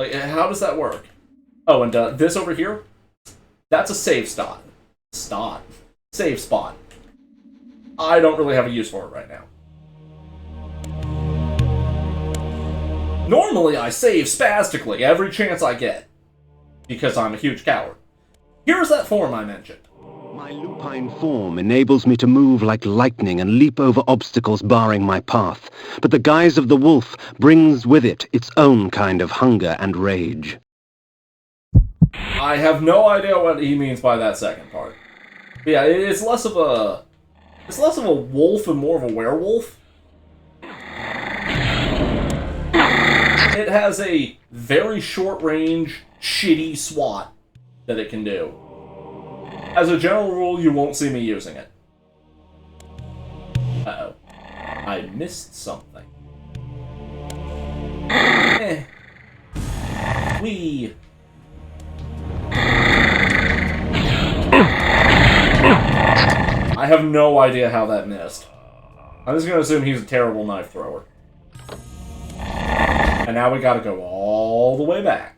Like, how does that work? Oh, and this over here? That's a save spot. Save spot. I don't really have a use for it right now. Normally, I save spastically every chance I get, because I'm a huge coward. Here's that form I mentioned. My lupine form enables me to move like lightning and leap over obstacles barring my path, but the guise of the wolf brings with it its own kind of hunger and rage. I have no idea what he means by that second part. But yeah, it's less of a wolf and more of a werewolf. It has a very short-range, shitty swat that it can do. As a general rule, you won't see me using it. Uh-oh. I missed something. Wee. I have no idea how that missed. I'm just gonna assume he's a terrible knife thrower. And now we gotta go all the way back.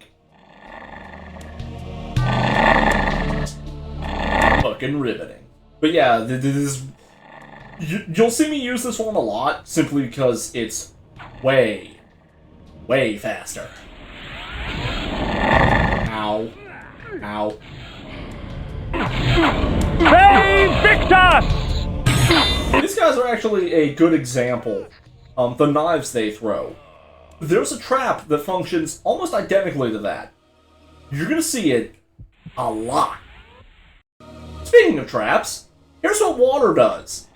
Fucking riveting. But yeah, you'll see me use this one a lot, simply because it's way faster. Ow. Ow. Hey, Victus! These guys are actually a good example. The knives they throw. There's a trap that functions almost identically to that. You're gonna see it a lot. Speaking of traps, here's what water does.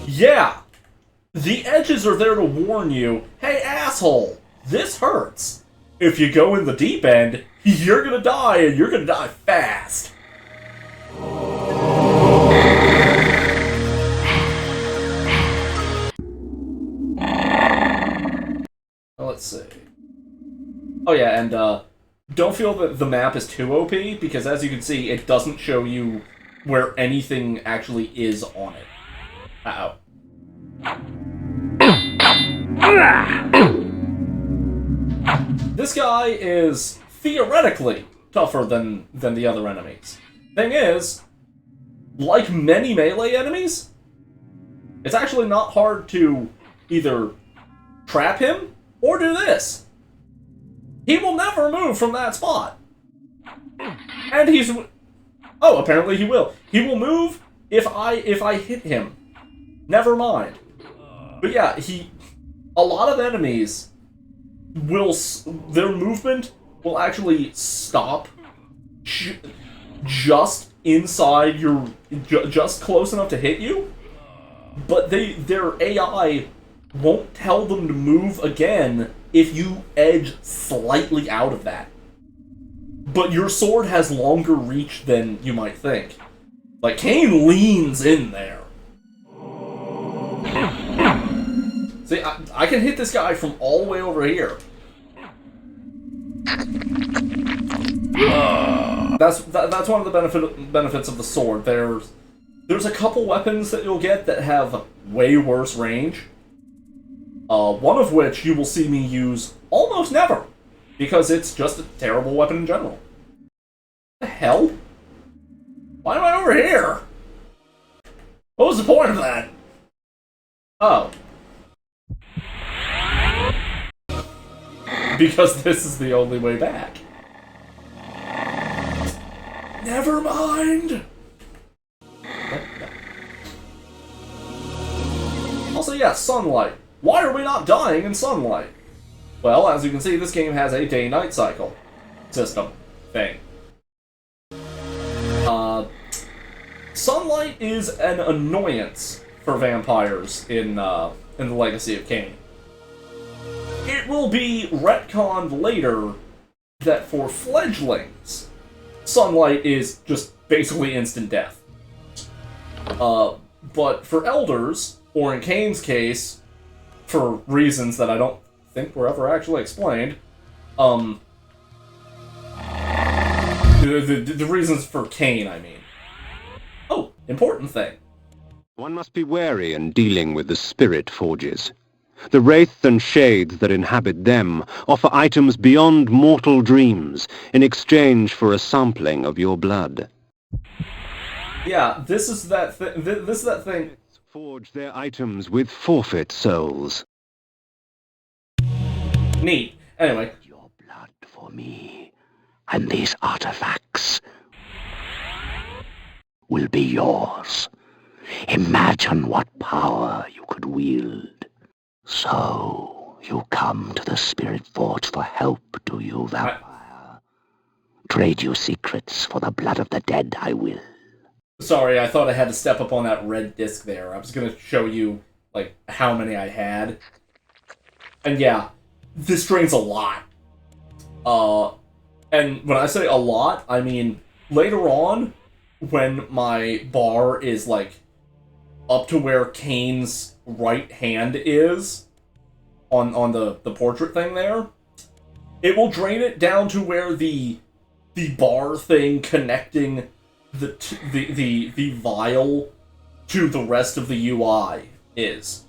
Yeah, the edges are there to warn you, hey asshole, this hurts. If you go in the deep end, you're gonna die, and you're gonna die fast. Let's see. Oh yeah, and don't feel that the map is too OP, because as you can see, it doesn't show you where anything actually is on it. Uh-oh. This guy is theoretically tougher than the other enemies. Thing is, like many melee enemies, it's actually not hard to either trap him or do this. He will never move from that spot. And he's... Oh, apparently he will. He will move if I hit him. Never mind. But yeah, a lot of enemies will... Their movement will actually stop just inside your... Just close enough to hit you. But their AI won't tell them to move again if you edge slightly out of that. But your sword has longer reach than you might think. Like, Kain leans in there. See, I can hit this guy from all the way over here. That's one of the benefits of the sword. There's a couple weapons that you'll get that have way worse range. One of which you will see me use almost never, because it's just a terrible weapon in general. What the hell? Why am I over here? What was the point of that? Oh. Because this is the only way back. Never mind! Also, yeah, sunlight. Why are we not dying in sunlight? Well, as you can see, this game has a day-night cycle system thing. Sunlight is an annoyance for vampires in the Legacy of Kain. It will be retconned later that for fledglings, sunlight is just basically instant death. But for elders, or in Kain's case, for reasons that I don't think were ever actually explained, the reasons for Kain, I mean. Oh, important thing. One must be wary in dealing with the spirit forges. The wraiths and shades that inhabit them offer items beyond mortal dreams in exchange for a sampling of your blood. Yeah, this is that thing. Forge their items with forfeit souls. Neat. Anyway. Your blood for me, and these artifacts will be yours. Imagine what power you could wield. So, you come to the Spirit Forge for help, do you, vampire? Trade you secrets for the blood of the dead, I will. Sorry, I thought I had to step up on that red disc there. I was gonna show you, like, how many I had. And yeah, this drains a lot. And when I say a lot, I mean, later on, when my bar is, like, up to where Kain's right hand is, on the portrait thing there, it will drain it down to where the bar thing connecting the vial to the rest of the UI is.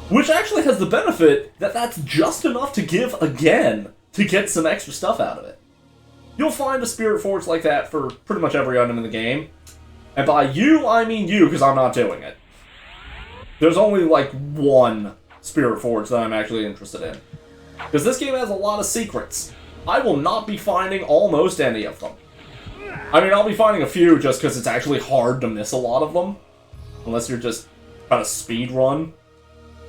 Which actually has the benefit that that's just enough to give again to get some extra stuff out of it. You'll find a Spirit Forge like that for pretty much every item in the game. And by you, I mean you, because I'm not doing it. There's only, like, one Spirit Forge that I'm actually interested in. Because this game has a lot of secrets. I will not be finding almost any of them. I mean, I'll be finding a few just because it's actually hard to miss a lot of them. Unless you're just trying to speed run.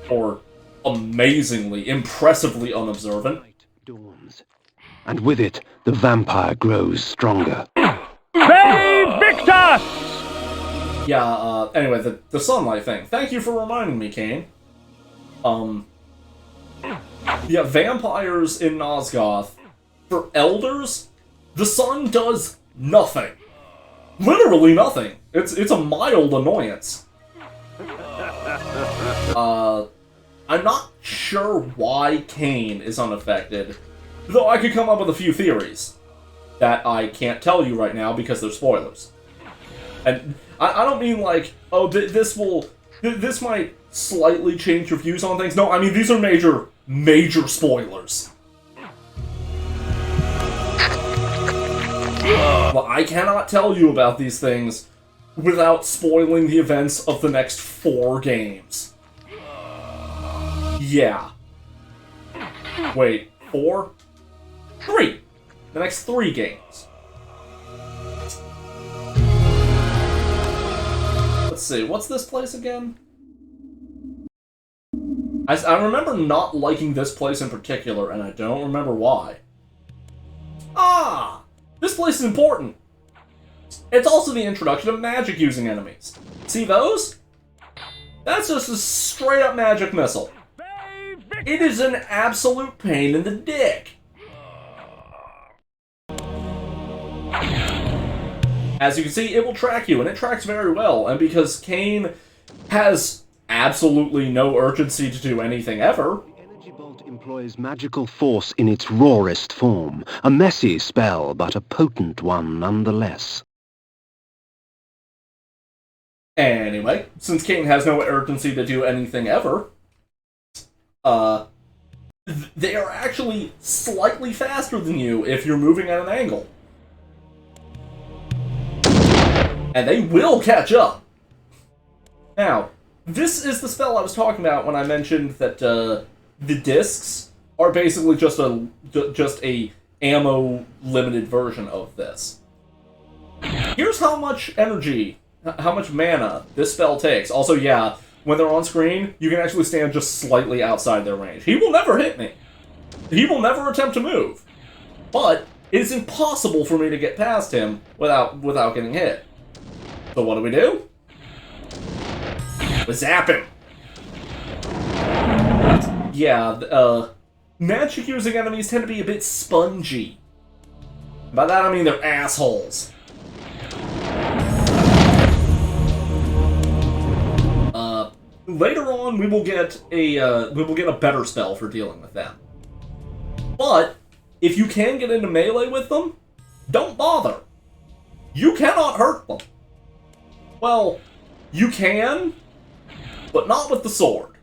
Or amazingly, impressively unobservant. Dawns, and with it, the vampire grows stronger. Save Victus! Yeah, anyway, the sunlight thing. Thank you for reminding me, Kain. Yeah, vampires in Nosgoth, for elders, the sun does nothing. Literally nothing. It's a mild annoyance. I'm not sure why Kain is unaffected, though I could come up with a few theories that I can't tell you right now because they're spoilers. And I don't mean like, oh, this might slightly change your views on things. No, I mean, these are major spoilers. Well, I cannot tell you about these things without spoiling the events of the next 4 games. Yeah. Wait, 4? 3! The next 3 games. Let's see, what's this place again? I remember not liking this place in particular, and I don't remember why. Ah! This place is important! It's also the introduction of magic-using enemies. See those? That's just a straight-up magic missile. It is an absolute pain in the dick. As you can see, it will track you, and it tracks very well, and because Kain has absolutely no urgency to do anything ever... The energy bolt employs magical force in its rawest form. A messy spell, but a potent one nonetheless. Anyway, since Kain has no urgency to do anything ever, they are actually slightly faster than you if you're moving at an angle. And they will catch up. Now, this is the spell I was talking about when I mentioned that the discs are basically just a ammo limited version of this. Here's how much energy, how much mana this spell takes. Also, yeah, when they're on screen, you can actually stand just slightly outside their range. He will never hit me. He will never attempt to move. But it is impossible for me to get past him without getting hit. So what do? We zap him. Yeah, magic-using enemies tend to be a bit spongy. By that I mean they're assholes. Later on, we will get a better spell for dealing with them. But if you can get into melee with them, don't bother. You cannot hurt them. Well, you can, but not with the sword.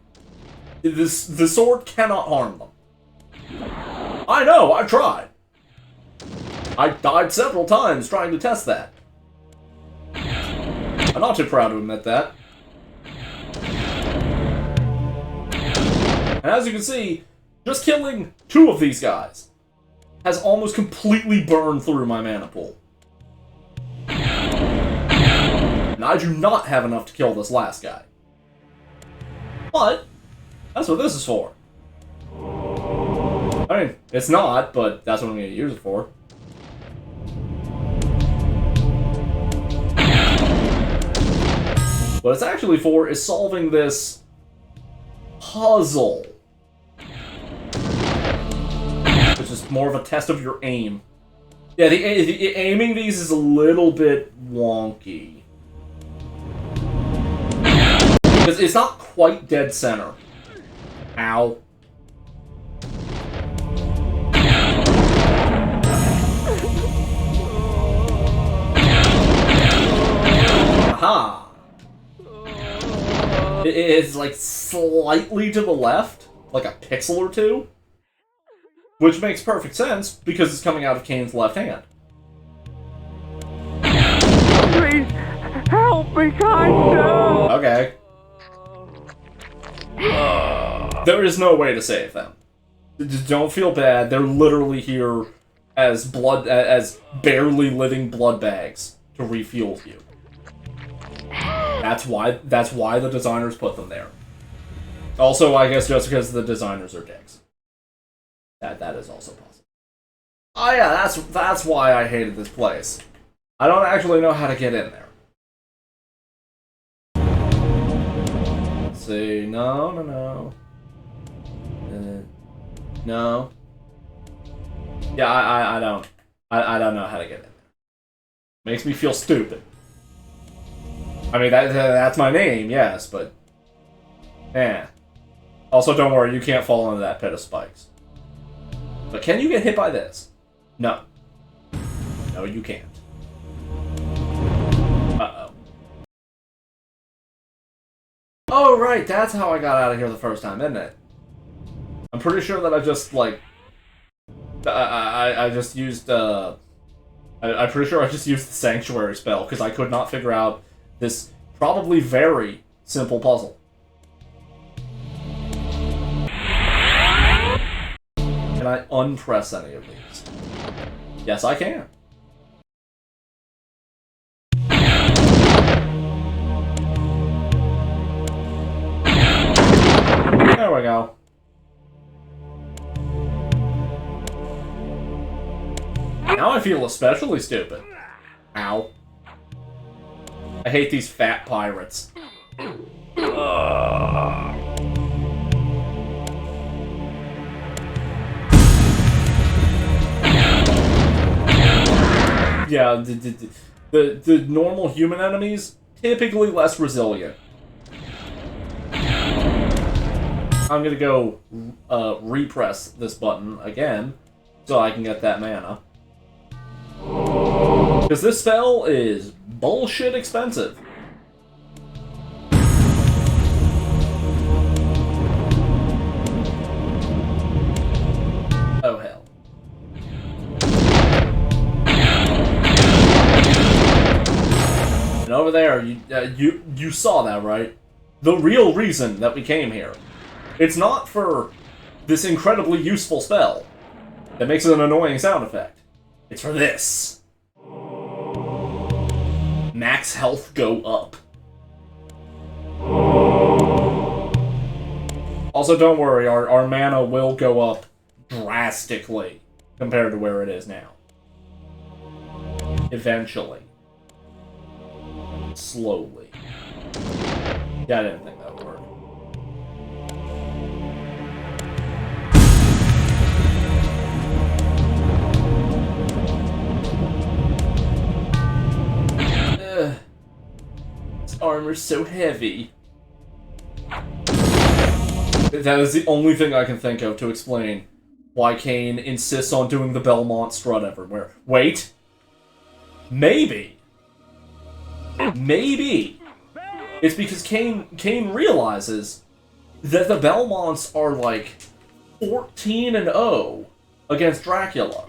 The sword cannot harm them. I know, I tried. I died several times trying to test that. I'm not too proud to admit that. And as you can see, just killing 2 of these guys has almost completely burned through my mana pool. And I do not have enough to kill this last guy. But, that's what this is for. I mean, it's not, but that's what I'm going to use it for. What it's actually for is solving this puzzle. Which is more of a test of your aim. Yeah, the aiming these is a little bit wonky. Because it's not quite dead center. Ow. Aha! It's like slightly to the left, like a pixel or 2. Which makes perfect sense, because it's coming out of Kain's left hand. Please, help me, Kain! Okay. There is no way to save them. Just don't feel bad, they're literally here as barely living blood bags to refuel you. That's why the designers put them there. Also, I guess just because the designers are dicks. That is also possible. Oh yeah, that's why I hated this place. I don't actually know how to get in there. Let's see, no. No. Yeah, I don't know how to get in there. Makes me feel stupid. I mean, that's my name, yes, but... Also, don't worry, you can't fall into that pit of spikes. But can you get hit by this? No. No, you can't. Uh-oh. Oh, right, that's how I got out of here the first time, isn't it? I'm pretty sure that I just, like... I just used, I'm pretty sure I just used the Sanctuary spell, because I could not figure out this probably very simple puzzle. Can I unpress any of these? Yes, I can. There we go. Now I feel especially stupid. Ow. I hate these fat pirates. Yeah, the normal human enemies, typically less resilient. I'm gonna go repress this button again, so I can get that mana. Because this spell is bullshit expensive. Oh hell. And over there, you saw that, right? The real reason that we came here. It's not for this incredibly useful spell that makes an annoying sound effect. It's for this. Max health go up. Also, don't worry, our mana will go up drastically compared to where it is now. Eventually. Slowly. Yeah, I didn't think that would work. This armor's so heavy. That is the only thing I can think of to explain why Kain insists on doing the Belmont strut everywhere. Wait. Maybe. Maybe. It's because Kain realizes that the Belmonts are like 14-0 against Dracula,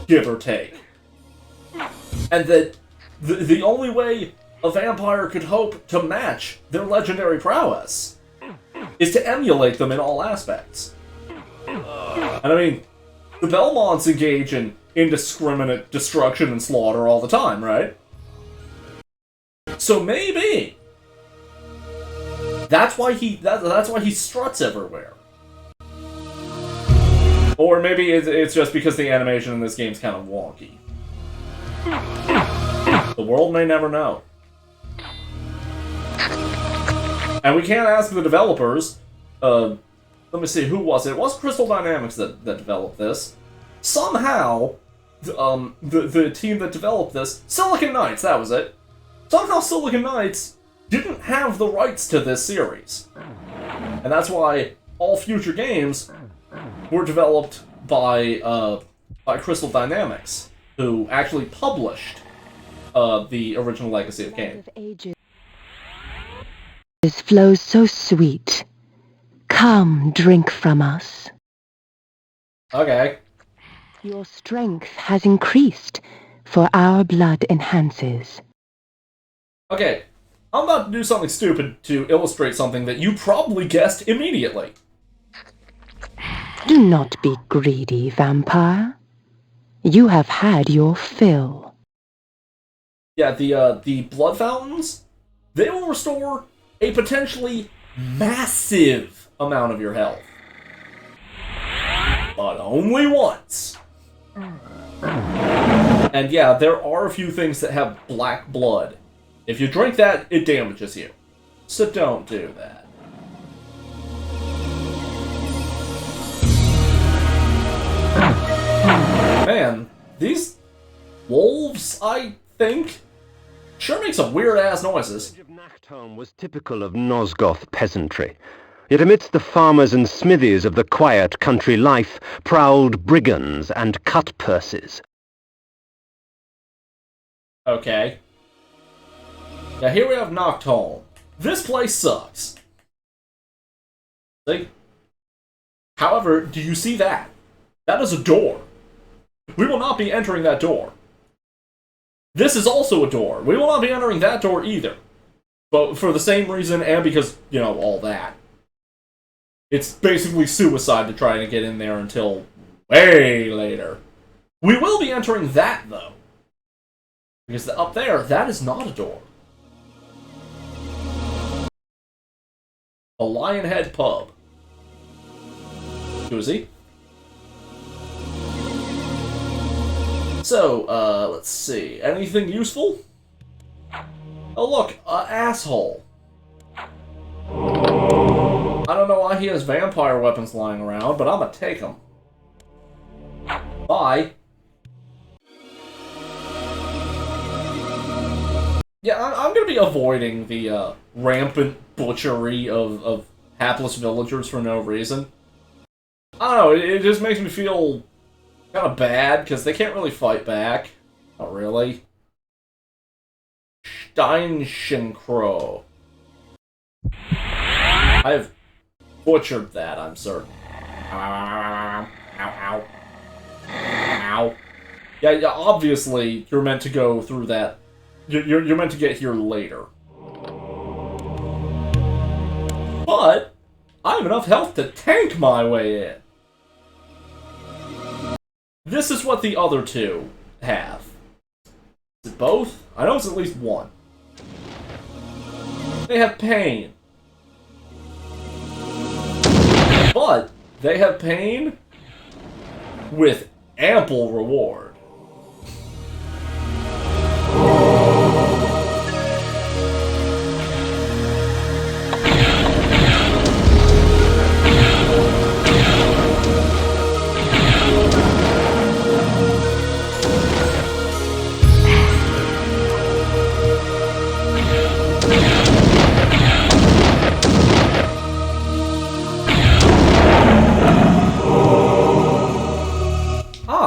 give or take. And that the only way a vampire could hope to match their legendary prowess is to emulate them in all aspects. And I mean, the Belmonts engage in indiscriminate destruction and slaughter all the time, right? So maybe that's why he struts everywhere. Or maybe it's just because the animation in this game's kind of wonky. The world may never know. And we can't ask the developers. Let me see, who was it? It was Crystal Dynamics that developed this. Somehow, the team that developed this, Silicon Knights, that was it. Somehow Silicon Knights didn't have the rights to this series. And that's why all future games were developed by Crystal Dynamics, who actually published the original Legacy of Kain. Flows so sweet. Come, drink from us. Okay. Your strength has increased, for our blood enhances. Okay, I'm about to do something stupid to illustrate something that you probably guessed immediately. Do not be greedy, vampire. You have had your fill. Yeah, the blood fountains, they will restore a potentially massive amount of your health. But only once. And yeah, there are a few things that have black blood. If you drink that, it damages you. So don't do that. Man, these wolves, I think, sure make some weird-ass noises. The village of Nachtholm was typical of Nosgoth peasantry. Yet amidst the farmers and smithies of the quiet country life prowled brigands and cut-purses. Okay. Now here we have Nachtholm. This place sucks. See? However, do you see that? That is a door. We will not be entering that door. This is also a door. We will not be entering that door either. But for the same reason, and because, you know, all that. It's basically suicide to try to get in there until way later. We will be entering that, though. Because up there, that is not a door. A Lionhead pub. Koozie. So, let's see. Anything useful? Oh look, asshole. I don't know why he has vampire weapons lying around, but I'm gonna take them. Bye. Yeah, I'm gonna be avoiding the rampant butchery of hapless villagers for no reason. I don't know, it just makes me feel kind of bad, because they can't really fight back. Not really. Steinschenkrow. I've butchered that, I'm certain. Ow, ow. Ow. Yeah, obviously, you're meant to go through that. You're meant to get here later. But, I have enough health to tank my way in. This is what the other two have. Is it both? I know it's at least one. They have pain. But they have pain with ample reward.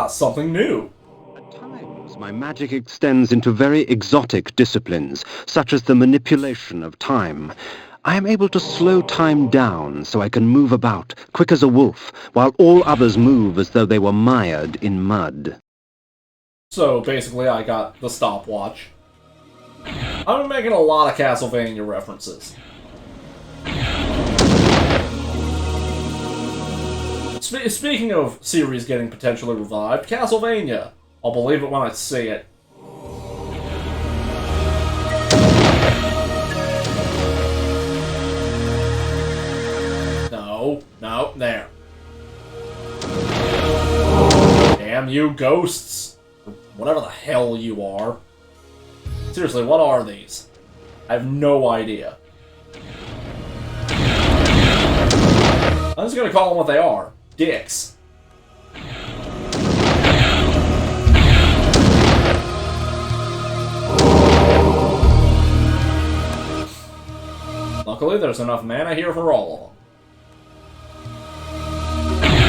Something new. At times, my magic extends into very exotic disciplines, such as the manipulation of time. I am able to slow time down so I can move about, quick as a wolf, while all others move as though they were mired in mud. So basically, I got the stopwatch. I've been making a lot of Castlevania references. Speaking of series getting potentially revived, Castlevania. I'll believe it when I see it. No, there. Damn you, ghosts. Whatever the hell you are. Seriously, what are these? I have no idea. I'm just gonna call them what they are. Dicks. Luckily, there's enough mana here for all of them.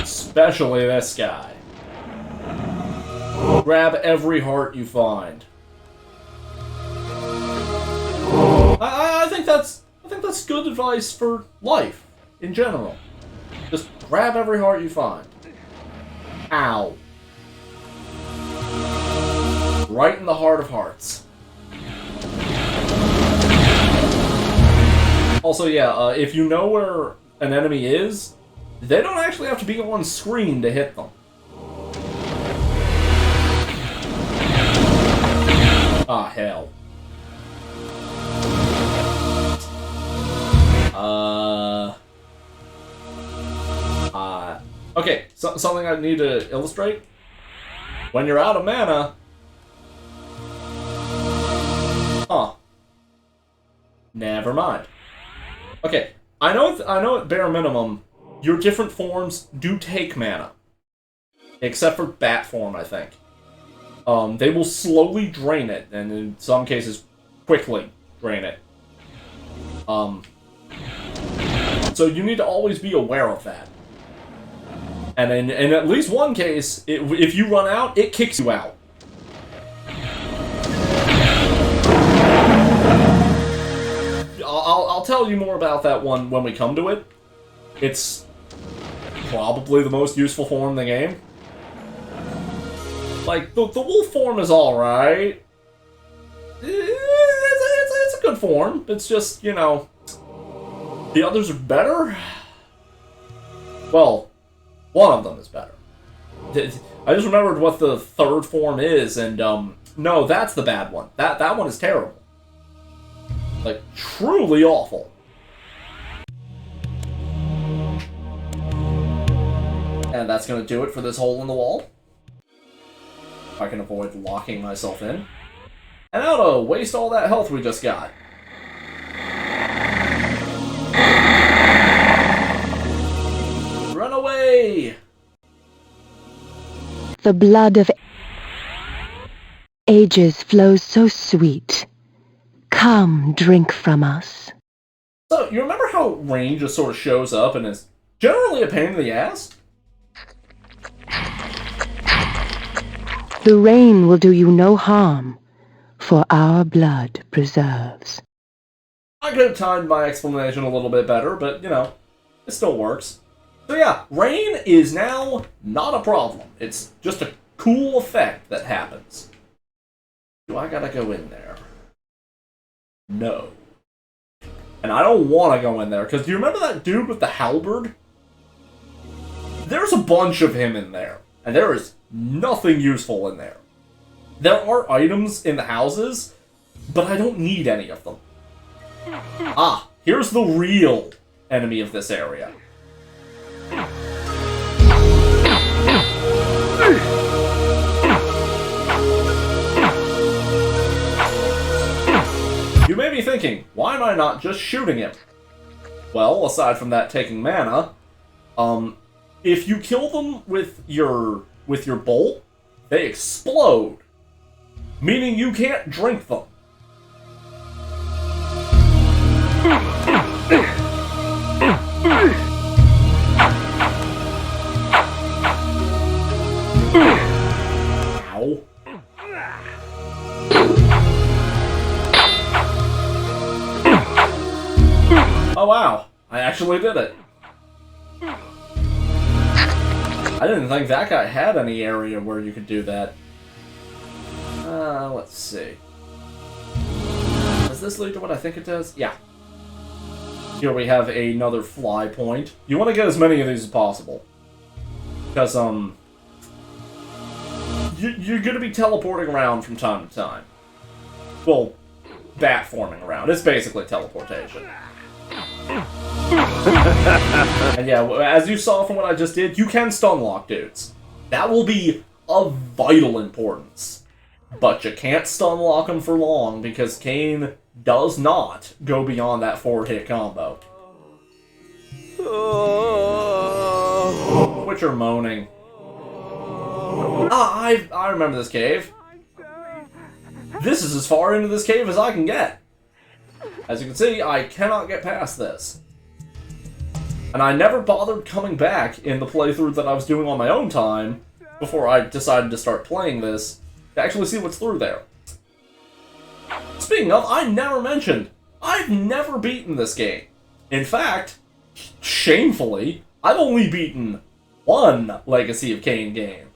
Especially this guy. Grab every heart you find. I think that's good advice for life in general. Just grab every heart you find. Ow. Right in the heart of hearts. Also, yeah, if you know where an enemy is, they don't actually have to be on screen to hit them. Ah, hell. Okay, something I need to illustrate. When you're out of mana... Huh. Never mind. Okay, I know at bare minimum, your different forms do take mana. Except for bat form, I think. They will slowly drain it, and in some cases, quickly drain it. So you need to always be aware of that. And in at least one case, if you run out, it kicks you out. I'll tell you more about that one when we come to it. It's probably the most useful form in the game. Like, the wolf form is alright. It's a good form. It's just, you know... The others are better? Well, one of them is better. I just remembered what the third form is, and, no, that's the bad one. That one is terrible. Like, truly awful. And that's gonna do it for this hole in the wall. If I can avoid locking myself in. And now to waste all that health we just got. Run away! The blood of ages flows so sweet. Come, drink from us. So, you remember how Rain just sort of shows up and is generally a pain in the ass? The rain will do you no harm, for our blood preserves. I could have timed my explanation a little bit better, but, you know, it still works. So yeah, rain is now not a problem. It's just a cool effect that happens. Do I gotta go in there? No. And I don't want to go in there, because do you remember that dude with the halberd? There's a bunch of him in there, and there is nothing useful in there. There are items in the houses, but I don't need any of them. Ah, here's the real enemy of this area. You may be thinking, why am I not just shooting him? Well, aside from that taking mana, if you kill them with your bolt, they explode, meaning you can't drink them. Ow. I didn't think that guy had any area where you could do that. Let's see. Does this lead to what I think it does? Yeah. Here we have another fly point. You want to get as many of these as possible. Because, you're going to be teleporting around from time to time. Well, bat forming around. It's basically teleportation. And yeah, as you saw from what I just did, you can stun lock dudes. That will be of vital importance. But you can't stun lock them for long, because Kain does not go beyond that 4-hit combo. Which are moaning. Ah, I remember this cave. This is as far into this cave as I can get. As you can see, I cannot get past this. And I never bothered coming back in the playthrough that I was doing on my own time before I decided to start playing this to actually see what's through there. Speaking of, I never mentioned, I've never beaten this game. In fact, shamefully, I've only beaten one Legacy of Kain game.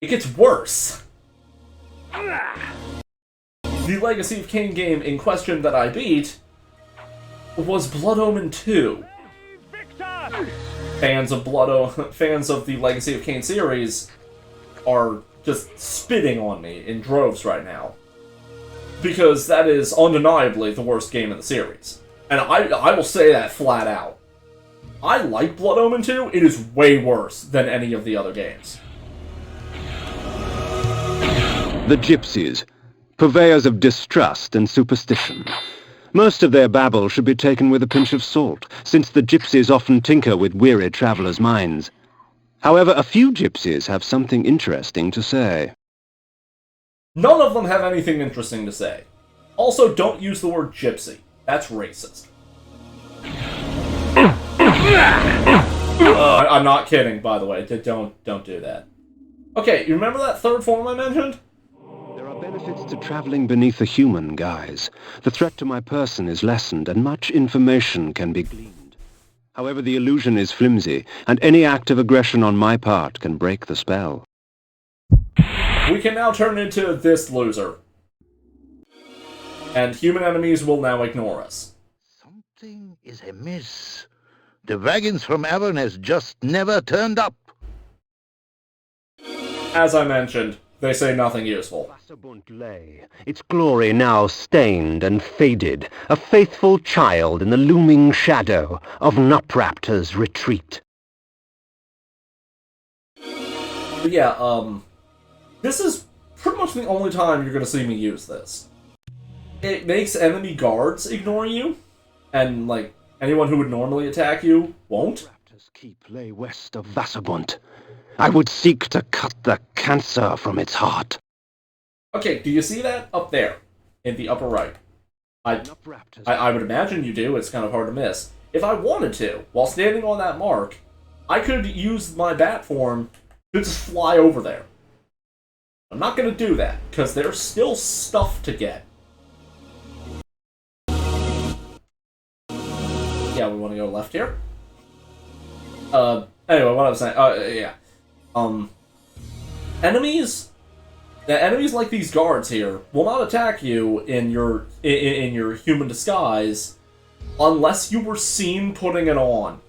It gets worse. The Legacy of Kain game in question that I beat was Blood Omen 2. Fans of the Legacy of Kain series are just spitting on me in droves right now. Because that is undeniably the worst game in the series. And I will say that flat out. I like Blood Omen 2, it is way worse than any of the other games. The gypsies, purveyors of distrust and superstition. Most of their babble should be taken with a pinch of salt, since the gypsies often tinker with weary travellers' minds. However, a few gypsies have something interesting to say. None of them have anything interesting to say. Also, don't use the word gypsy. That's racist. I'm not kidding, by the way. Don't do that. Okay, you remember that third form I mentioned? There are benefits to traveling beneath a human guise. The threat to my person is lessened, and much information can be gleaned. However, the illusion is flimsy, and any act of aggression on my part can break the spell. We can now turn into this loser. And human enemies will now ignore us. Something is amiss. The wagons from Avernus just never turned up. As I mentioned, they say nothing useful. Vasabunt lay, its glory now stained and faded, a faithful child in the looming shadow of Nutraptor's retreat. But yeah, this is pretty much the only time you're gonna see me use this. It makes enemy guards ignore you, and, like, anyone who would normally attack you won't. Nutraptor's keep lay west of Vasabunt. I would seek to cut the cancer from its heart. Okay, do you see that? Up there, in the upper right. I would imagine you do, it's kind of hard to miss. If I wanted to, while standing on that mark, I could use my bat form to just fly over there. I'm not going to do that, because there's still stuff to get. Yeah, we want to go left here. Anyway, what I was saying, yeah. Enemies like these guards here will not attack you in your human disguise unless you were seen putting it on.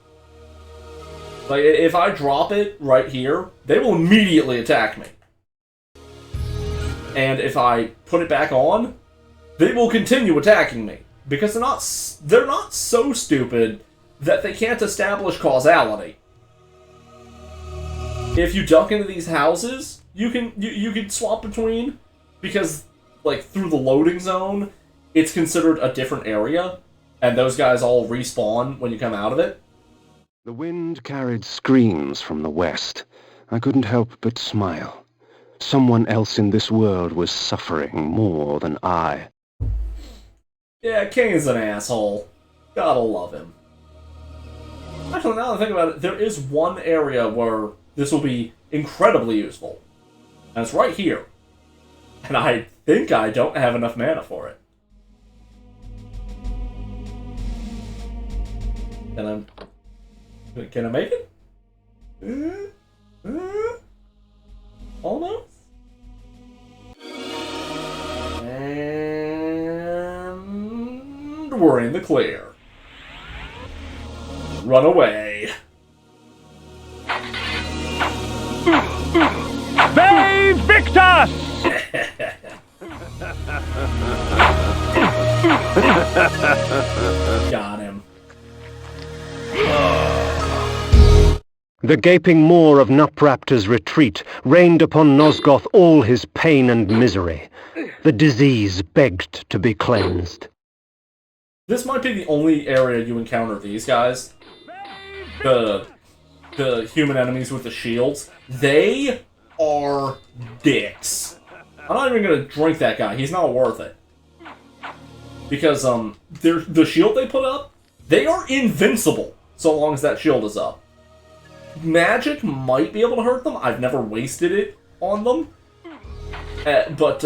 Like, if I drop it right here, they will immediately attack me. And if I put it back on, they will continue attacking me. Because they're not so stupid that they can't establish causality. If you duck into these houses, you can swap between, because, like, through the loading zone, it's considered a different area, and those guys all respawn when you come out of it. The wind carried screams from the west. I couldn't help but smile. Someone else in this world was suffering more than I. Yeah, Kain's an asshole. Gotta love him. Actually, now that I think about it, there is one area where this will be incredibly useful. And it's right here. And I think I don't have enough mana for it. And I'm Can I make it? Almost? And we're in the clear. Run away. They Victus! Got him. The gaping maw of Nupraptor's retreat rained upon Nosgoth all his pain and misery. The disease begged to be cleansed. This might be the only area you encounter these guys. The human enemies with the shields. They are dicks. I'm not even gonna drink that guy. He's not worth it. Because, the shield they put up, they are invincible so long as that shield is up. Magic might be able to hurt them. I've never wasted it on them. But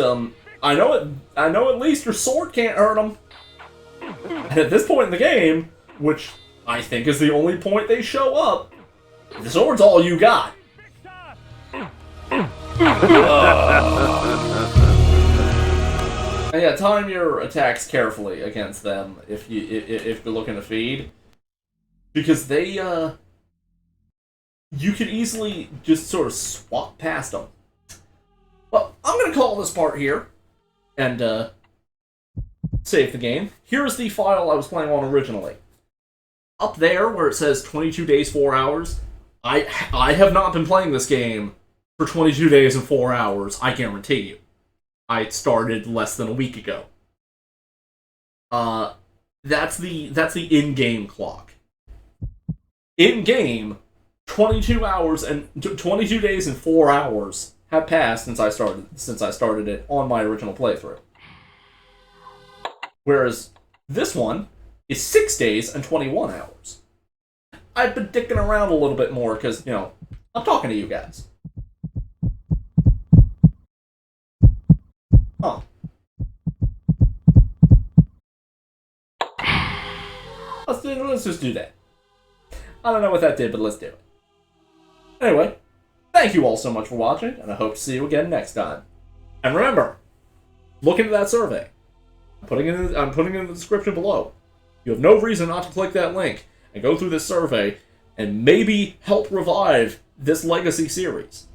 I know at least your sword can't hurt them. And at this point in the game, which I think is the only point they show up, the sword's all you got. And yeah, time your attacks carefully against them if you're looking to feed, because they you can easily just sort of swap past them. Well, I'm gonna call this part here and save the game. Here's the file I was playing on originally. Up there where it says 22 days 4 hours, I have not been playing this game for 22 days and 4 hours. I guarantee you. I started less than a week ago. That's the in-game clock. In-game, 22 days and 4 hours have passed since I started it on my original playthrough. Whereas this one is 6 days and 21 hours. I've been dicking around a little bit more because, you know, I'm talking to you guys. Huh. Let's just do that. I don't know what that did, but let's do it. Anyway, thank you all so much for watching, and I hope to see you again next time. And remember, look into that survey. I'm putting it in the description below. You have no reason not to click that link and go through this survey and maybe help revive this Legacy series.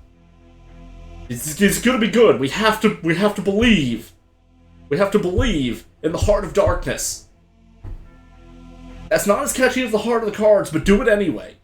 It's gonna be good. We have to believe. We have to believe in the Heart of Darkness. That's not as catchy as the Heart of the Cards, but do it anyway.